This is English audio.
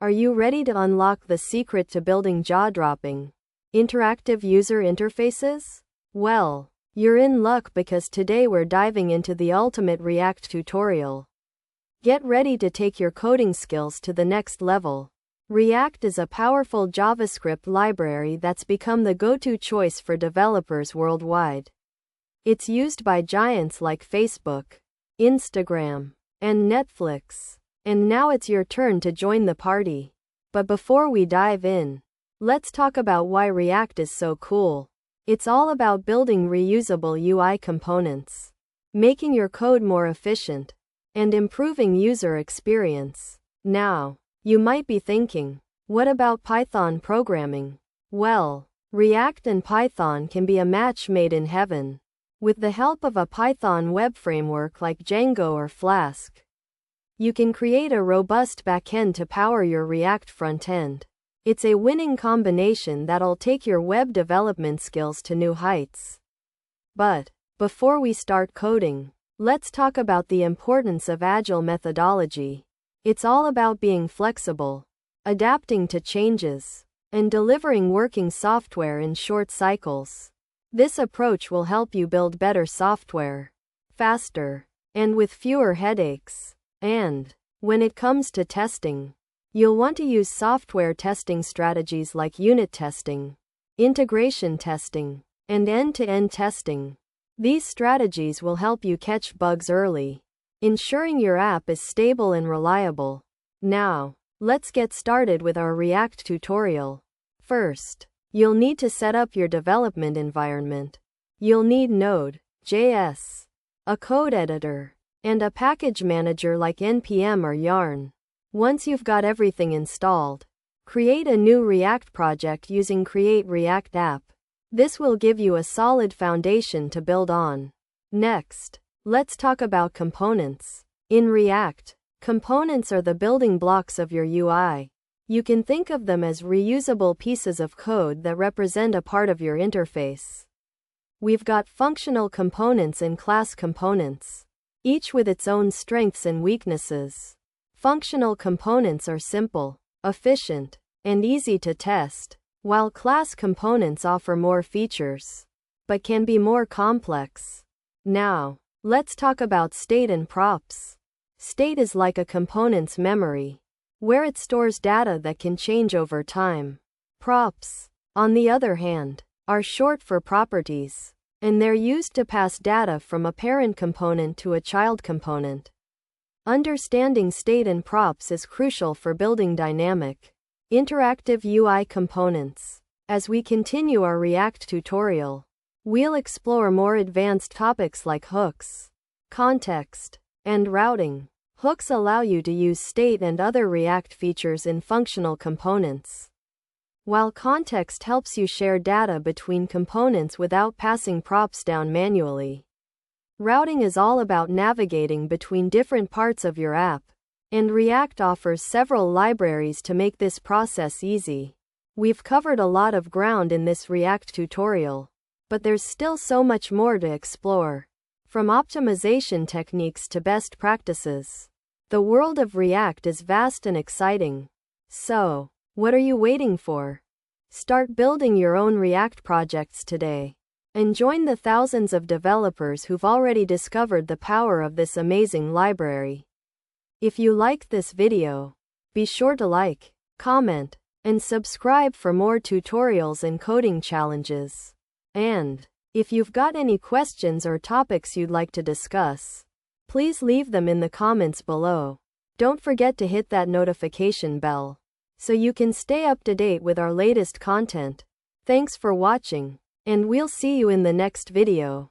Are you ready to unlock the secret to building jaw-dropping, interactive user interfaces? Well, you're in luck because today we're diving into the ultimate React tutorial. Get ready to take your coding skills to the next level. React is a powerful JavaScript library that's become the go-to choice for developers worldwide. It's used by giants like Facebook, Instagram, and Netflix. And now it's your turn to join the party. But before we dive in, let's talk about why React is so cool. It's all about building reusable UI components, making your code more efficient, and improving user experience. Now, you might be thinking, what about Python programming? Well, React and Python can be a match made in heaven. With the help of a Python web framework like Django or Flask, you can create a robust backend to power your React frontend. It's a winning combination that'll take your web development skills to new heights. But before we start coding, let's talk about the importance of agile methodology. It's all about being flexible, adapting to changes, and delivering working software in short cycles. This approach will help you build better software, faster, and with fewer headaches. And when it comes to testing, you'll want to use software testing strategies like unit testing, integration testing, and end-to-end testing. These strategies will help you catch bugs early, ensuring your app is stable and reliable. Now, let's get started with our React tutorial. First, you'll need to set up your development environment. You'll need Node.js, a code editor, and a package manager like NPM or Yarn. Once you've got everything installed, create a new React project using Create React App. This will give you a solid foundation to build on. Next, let's talk about components. In React, components are the building blocks of your UI. You can think of them as reusable pieces of code that represent a part of your interface. We've got functional components and class components, each with its own strengths and weaknesses. Functional components are simple, efficient, and easy to test, while class components offer more features, but can be more complex. Now, let's talk about state and props. State is like a component's memory, where it stores data that can change over time. Props, on the other hand, are short for properties, and they're used to pass data from a parent component to a child component. Understanding state and props is crucial for building dynamic, interactive UI components. As we continue our React tutorial, we'll explore more advanced topics like hooks, context, and routing. Hooks allow you to use state and other React features in functional components, while context helps you share data between components without passing props down manually. Routing is all about navigating between different parts of your app, and React offers several libraries to make this process easy. We've covered a lot of ground in this React tutorial, but there's still so much more to explore. From optimization techniques to best practices, the world of React is vast and exciting. So, what are you waiting for? Start building your own React projects today, and join the thousands of developers who've already discovered the power of this amazing library. If you liked this video, be sure to like, comment, and subscribe for more tutorials and coding challenges. And if you've got any questions or topics you'd like to discuss, please leave them in the comments below. Don't forget to hit that notification bell so you can stay up to date with our latest content. Thanks for watching, and we'll see you in the next video.